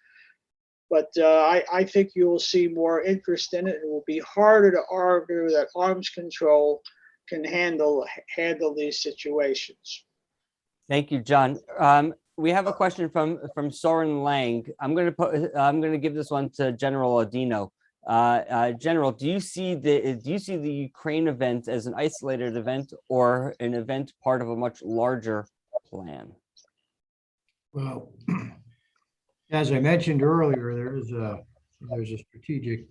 But I think you will see more interest in it. It will be harder to argue that arms control can handle these situations. Thank you, John. We have a question from Soren Lang. I'm going to give this one to General Odino. General, do you see the Ukraine event as an isolated event or an event part of a much larger plan? Well, as I mentioned earlier, there's a strategic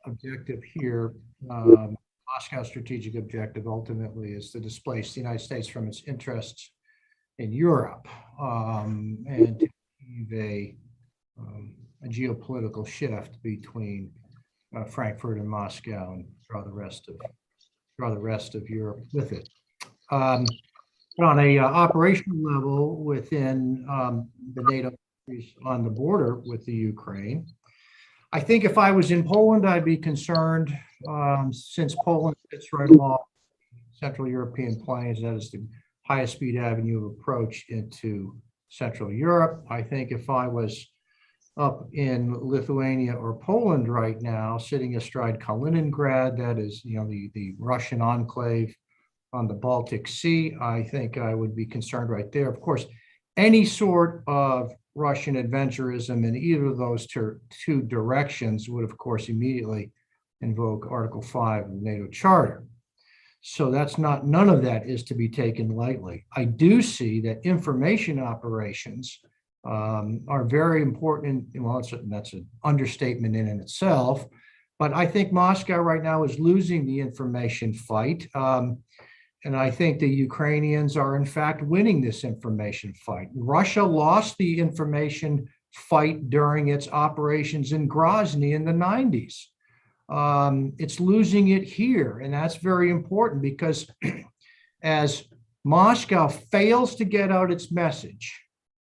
objective here. Moscow's strategic objective ultimately is to displace the United States from its interests in Europe and to achieve a geopolitical shift between Frankfurt and Moscow and draw the rest of Europe with it. On a operational level within the NATO countries on the border with the Ukraine, I think if I was in Poland, I'd be concerned since Poland sits right along Central European plains. That is the highest speed avenue of approach into Central Europe. I think if I was up in Lithuania or Poland right now, sitting astride Kaliningrad, that is, the Russian enclave on the Baltic Sea, I think I would be concerned right there. Of course, any sort of Russian adventurism in either of those two directions would, of course, immediately invoke Article 5 of the NATO Charter. So none of that is to be taken lightly. I do see that information operations are very important. Well, that's an understatement in and itself, but I think Moscow right now is losing the information fight. And I think the Ukrainians are in fact winning this information fight. Russia lost the information fight during its operations in Grozny in the 90s. It's losing it here, and that's very important because as Moscow fails to get out its message,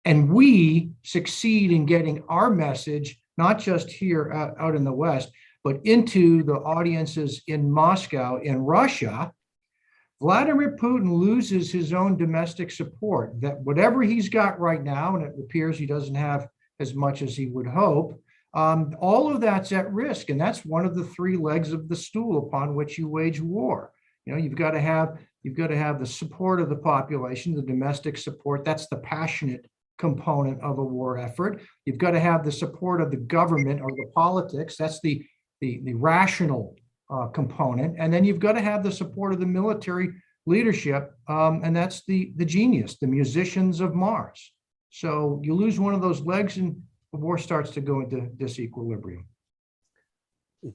and we succeed in getting our message, not just here out in the West, but into the audiences in Moscow, in Russia, Vladimir Putin loses his own domestic support. That whatever he's got right now, and it appears he doesn't have as much as he would hope, all of that's at risk. And that's one of the 3 legs of the stool upon which you wage war. You've got to have the support of the population, the domestic support. That's the passionate component of a war effort. You've got to have the support of the government or the politics. That's the rational component. And then you've got to have the support of the military leadership. And that's the GIIS, the musicians of Mars. So you lose one of those legs and the war starts to go into disequilibrium.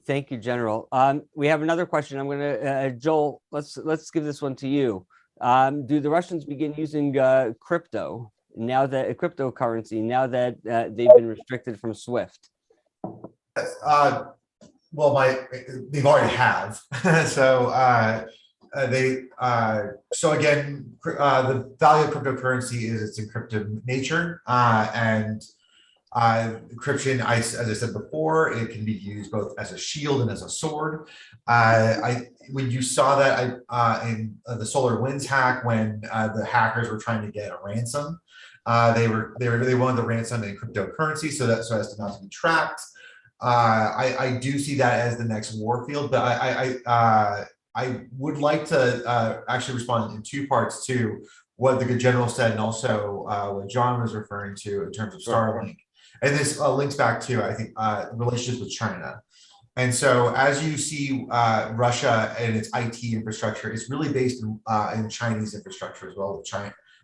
Thank you, General. We have another question. I'm going to, Joel, let's give this one to you. Do the Russians begin using crypto now that cryptocurrency, now that they've been restricted from SWIFT? Well, they've already have. So so again, the value of cryptocurrency is its encrypted nature, and encryption, as I said before, it can be used both as a shield and as a sword. When you saw that in the SolarWinds hack, when the hackers were trying to get a ransom, they wanted the ransom in cryptocurrency so as to not to be tracked. I do see that as the next war field, but I would like to actually respond in two parts to what the good general said and also what John was referring to in terms of Starlink. And this links back to, I think, relationships with China. And so as you see, Russia and its IT infrastructure is really based in Chinese infrastructure as well,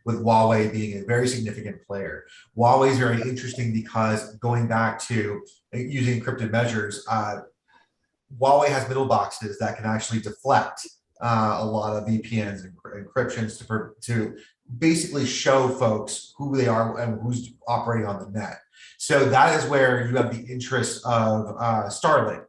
with Huawei being a very significant player. Huawei is very interesting because going back to using encrypted measures, Huawei has middle boxes that can actually deflect a lot of VPNs and encryptions to basically show folks who they are and who's operating on the net. So that is where you have the interest of Starlink,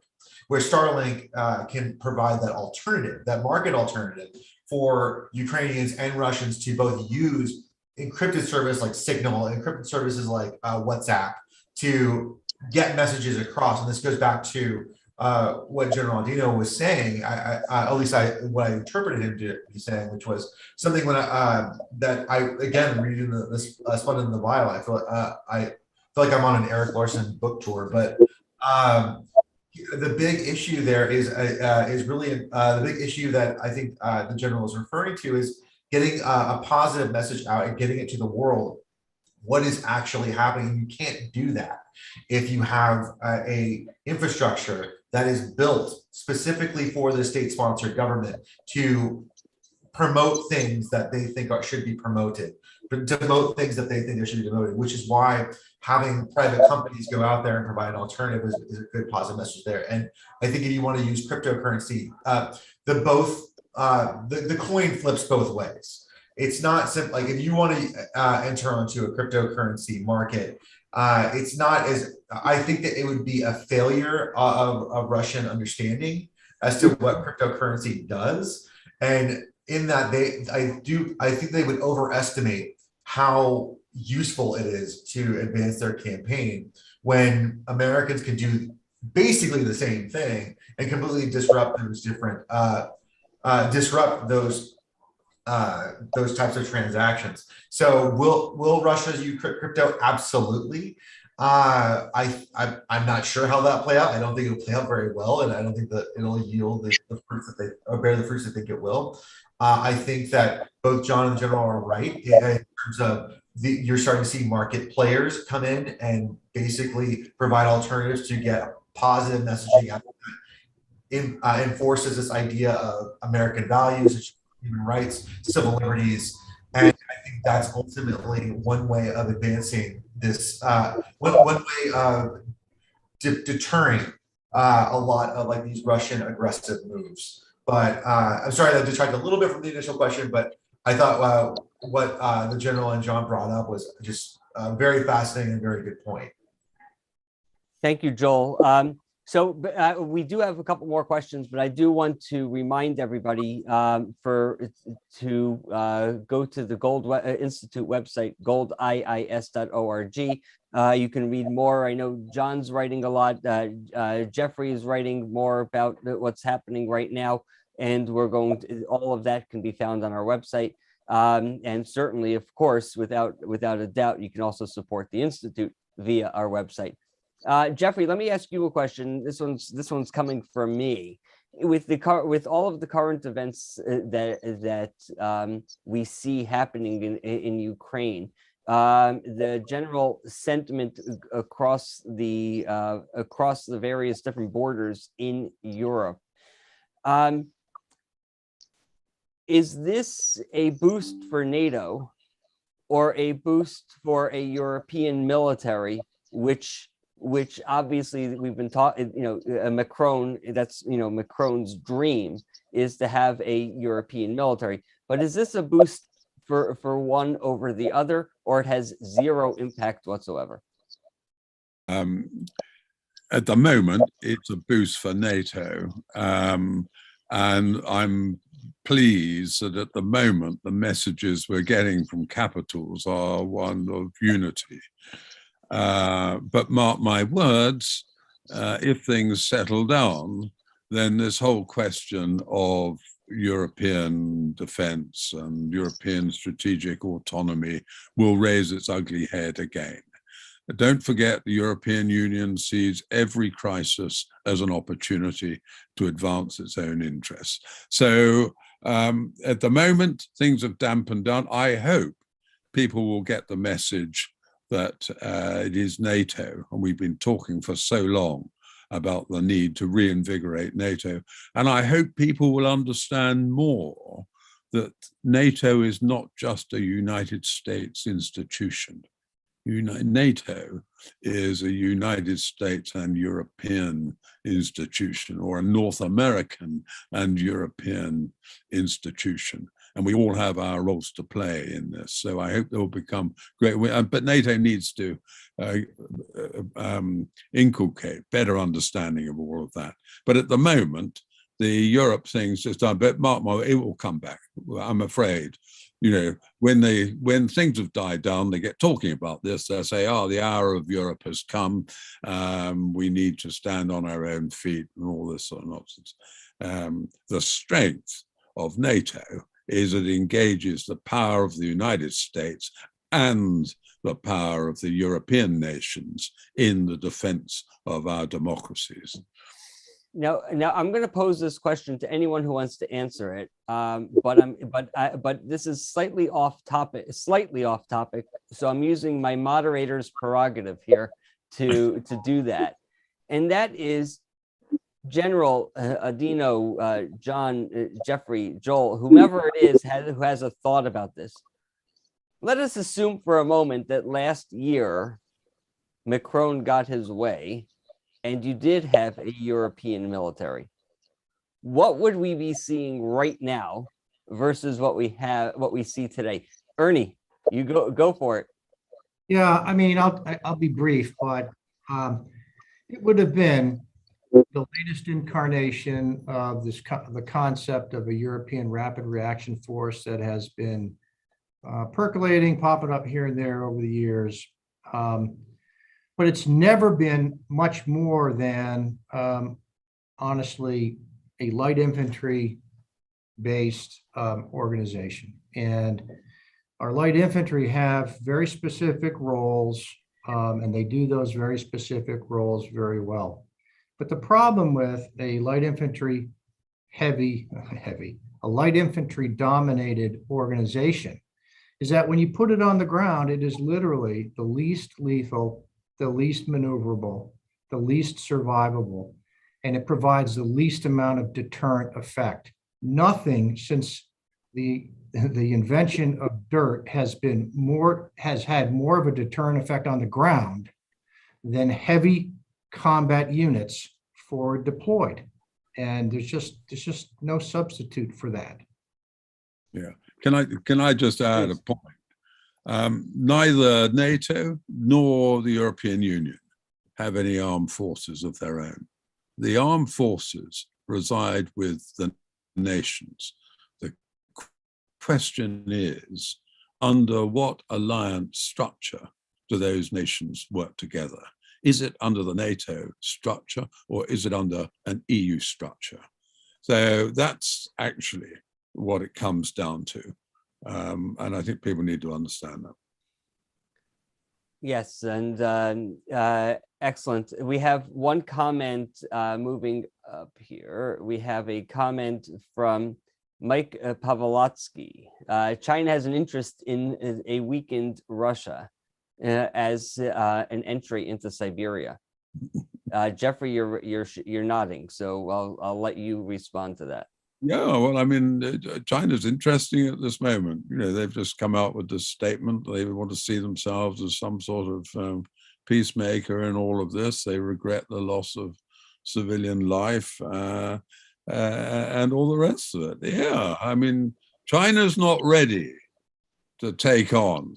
where Starlink can provide that alternative, that market alternative for Ukrainians and Russians to both use encrypted service like Signal, encrypted services like WhatsApp to get messages across. And this goes back to what General Andino was saying, at least what I interpreted him to be saying, which was something that I, again, reading this Spun in the Vial, I feel like I'm on an Eric Larson book tour, but the big issue there is really the big issue that I think the general is referring to is getting a positive message out and getting it to the world. What is actually happening? You can't do that if you have a infrastructure that is built specifically for the state-sponsored government to promote things that they think should be promoted, but demote things that they think they should be demoted, which is why having private companies go out there and provide an alternative is a good positive message there. And I think if you want to use cryptocurrency, the coin flips both ways. It's not simple. Like if you want to enter onto a cryptocurrency market, it's not as, I think that it would be a failure of Russian understanding as to what cryptocurrency does. And in that I think they would overestimate how useful it is to advance their campaign when Americans can do basically the same thing and completely disrupt those different those types of transactions. So will Russia use crypto? Absolutely. I'm not sure how that play out. I don't think it'll play out very well, and I don't think that it'll yield the fruits that or bear the fruits they think it will. I think that both John and the general are right in terms of you're starting to see market players come in and basically provide alternatives to get positive messaging out. Enforces this idea of American values, human rights, civil liberties, and I think that's ultimately one way of advancing this. One way of deterring a lot of like these Russian aggressive moves. But I'm sorry that I detracted a little bit from the initial question, but I thought what the general and John brought up was just very fascinating and very good point. Thank you, Joel. So we do have a couple more questions, but I do want to remind everybody to go to the Gold Institute website, goldiis.org. You can read more. I know John's writing a lot. Jeffrey is writing more about what's happening right now, and all of that can be found on our website. And certainly, of course, without a doubt, you can also support the Institute via our website. Jeffrey, let me ask you a question. This one's coming from me. With all of the current events that we see happening in Ukraine, the general sentiment across the various different borders in Europe, Is this a boost for NATO or a boost for a European military, which obviously we've been talking, Macron, that's, Macron's dream is to have a European military. But is this a boost for one over the other, or it has zero impact whatsoever? At the moment, it's a boost for NATO. And I'm pleased that at the moment, the messages we're getting from capitals are one of unity. But mark my words, if things settle down, then this whole question of European defense and European strategic autonomy will raise its ugly head again. Don't forget, the European Union sees every crisis as an opportunity to advance its own interests. So at the moment, things have dampened down. I hope people will get the message that it is NATO, and we've been talking for so long about the need to reinvigorate NATO. And I hope people will understand more that NATO is not just a United States institution. NATO is a United States and European institution, or a North American and European institution. And we all have our roles to play in this. So I hope they'll become great. But NATO needs to inculcate better understanding of all of that. But at the moment, the Europe thing's just done, but mark my, it will come back, I'm afraid. When things have died down, they get talking about this. They say, "Oh, the hour of Europe has come. We need to stand on our own feet," and all this sort of nonsense. The strength of NATO is it engages the power of the United States and the power of the European nations in the defense of our democracies. Now I'm going to pose this question to anyone who wants to answer it, but this is slightly off topic. So I'm using my moderator's prerogative here to do that, and that is General Adino, John, Jeffrey, Joel, whomever it is who has a thought about this. Let us assume for a moment that last year Macron got his way, and you did have a European military. What would we be seeing right now versus what we see today? Ernie, you go for it. Yeah, I mean, I'll be brief, but it would have been the latest incarnation of the concept of a European rapid reaction force that has been percolating, popping up here and there over the years. But it's never been much more than, honestly, a light infantry based organization. And our light infantry have very specific roles, and they do those very specific roles very well. But the problem with a light infantry a light infantry dominated organization is that when you put it on the ground, it is literally the least lethal, the least maneuverable, the least survivable, and it provides the least amount of deterrent effect. Nothing since the invention of dirt has had more of a deterrent effect on the ground than heavy combat units forward deployed. And there's just no substitute for that. Yeah. Can I just add a point? Neither NATO nor the European Union have any armed forces of their own. The armed forces reside with the nations. The question is, under what alliance structure do those nations work together? Is it under the NATO structure, or is it under an EU structure? So that's actually what it comes down to. And I think people need to understand that. Yes, and excellent. We have one comment moving up here. We have a comment from Mike Pavlotsky. China has an interest in a weakened Russia as an entry into Siberia. Jeffrey, you're nodding, so I'll let you respond to that. Yeah, well, I mean, China's interesting at this moment. You know, they've just come out with this statement. They want to see themselves as some sort of peacemaker in all of this. They regret the loss of civilian life and all the rest of it. Yeah, I mean, China's not ready to take on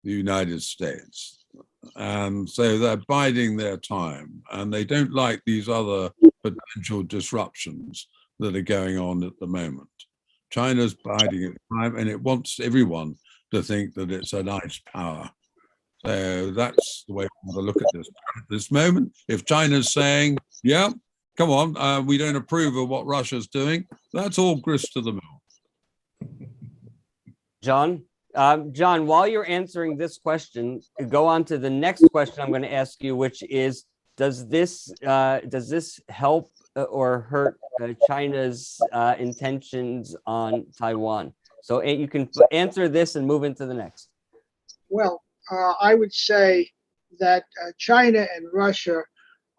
the United States. And so they're biding their time, and they don't like these other potential disruptions that are going on at the moment. China's biding its time, and it wants everyone to think that it's a nice power. So that's the way we want to look at this. At this moment, if China's saying, yeah, come on, we don't approve of what Russia's doing, that's all grist to the mill. John? John, while you're answering this question, go on to the next question I'm going to ask you, which is, does this help or hurt China's intentions on Taiwan? So you can answer this and move into the next. Well, I would say that China and Russia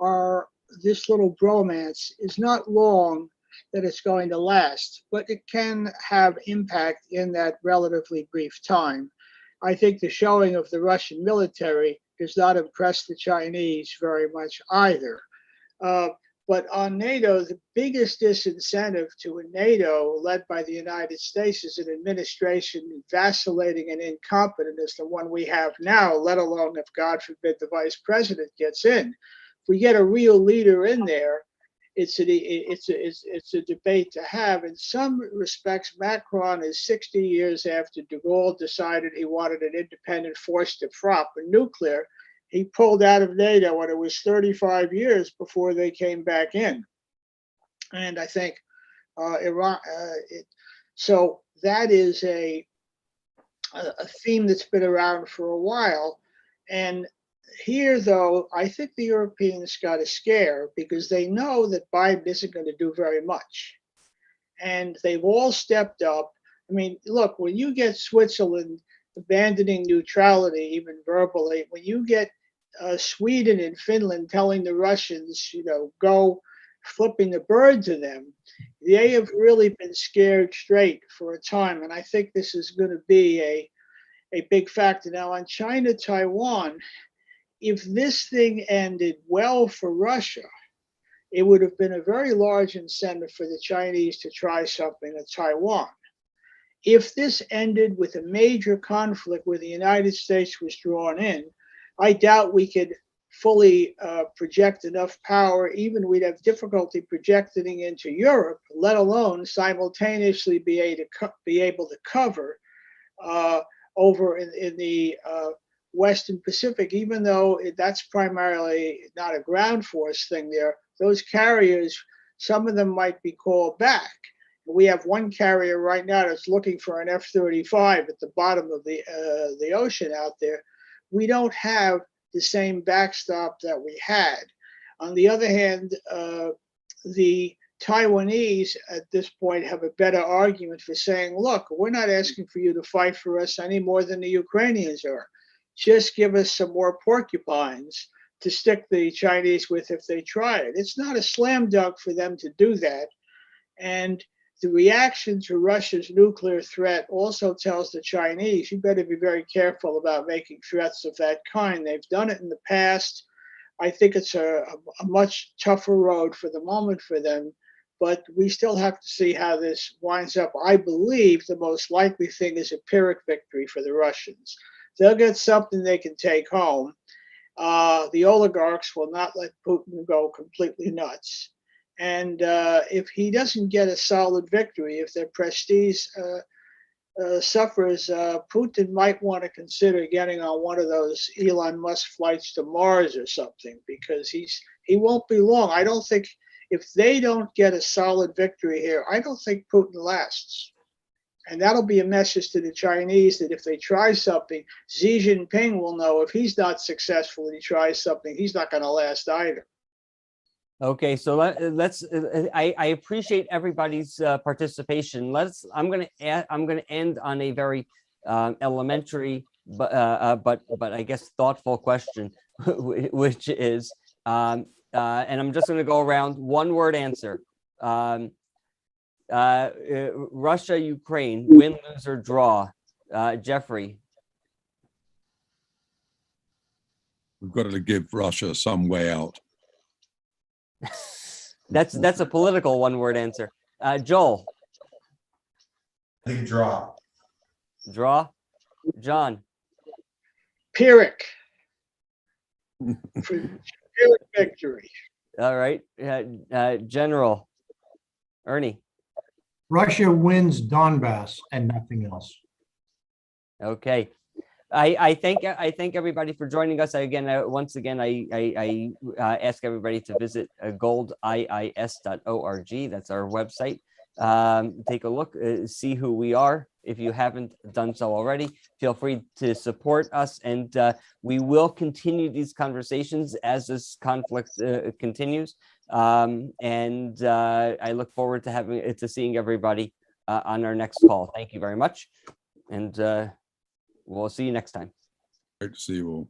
are, this little bromance is not long that it's going to last, but it can have impact in that relatively brief time. I think the showing of the Russian military does not impress the Chinese very much either. But on NATO, the biggest disincentive to a NATO led by the United States is an administration vacillating and incompetent as the one we have now, let alone if, God forbid, the vice president gets in. If we get a real leader in there, it's a debate to have. In some respects, Macron is 60 years after de Gaulle decided he wanted an independent force to prop nuclear. He pulled out of NATO when it was 35 years before they came back in. And I think Iran, so that is a theme that's been around for a while. And here, though, I think the Europeans got a scare because they know that Biden isn't going to do very much. And they've all stepped up. I mean, look, when you get Switzerland abandoning neutrality, even verbally, when you get Sweden and Finland telling the Russians, go flipping the bird to them, they have really been scared straight for a time. And I think this is going to be a big factor. Now, on China, Taiwan, if this thing ended well for Russia, it would have been a very large incentive for the Chinese to try something at Taiwan. If this ended with a major conflict where the United States was drawn in, I doubt we could fully project enough power. Even we'd have difficulty projecting into Europe, let alone simultaneously be able to cover over in the Western Pacific, even though that's primarily not a ground force thing there. Those carriers, some of them might be called back. We have one carrier right now that's looking for an F-35 at the bottom of the ocean out there. We don't have the same backstop that we had. On the other hand, the Taiwanese at this point have a better argument for saying, look, we're not asking for you to fight for us any more than the Ukrainians are. Just give us some more porcupines to stick the Chinese with if they try it. It's not a slam dunk for them to do that. And the reaction to Russia's nuclear threat also tells the Chinese, you better be very careful about making threats of that kind. They've done it in the past. I think it's a much tougher road for the moment for them, but we still have to see how this winds up. I believe the most likely thing is a Pyrrhic victory for the Russians. They'll get something they can take home. The oligarchs will not let Putin go completely nuts. And if he doesn't get a solid victory, if their prestige suffers, Putin might want to consider getting on one of those Elon Musk flights to Mars or something, because he won't be long. I don't think, if they don't get a solid victory here, I don't think Putin lasts. And that'll be a message to the Chinese that if they try something, Xi Jinping will know if he's not successful and he tries something, he's not going to last either. Okay, so let's. I appreciate everybody's participation. I'm going to end on a very elementary, but I guess thoughtful question, which is and I'm just going to go around, one word answer. Russia, Ukraine, win, lose, or draw. Jeffrey. We've got to give Russia some way out. That's a political one word answer. Joel. I think draw. Draw. John. Pyrrhic. Pyrrhic victory. All right. General. Ernie. Russia wins Donbass and nothing else. Okay. I thank everybody for joining us. Once again, I ask everybody to visit goldiis.org. That's our website. Take a look, see who we are. If you haven't done so already, feel free to support us, and we will continue these conversations as this conflict continues. And I look forward to seeing everybody on our next call. Thank you very much, and we'll see you next time. Great to see you all.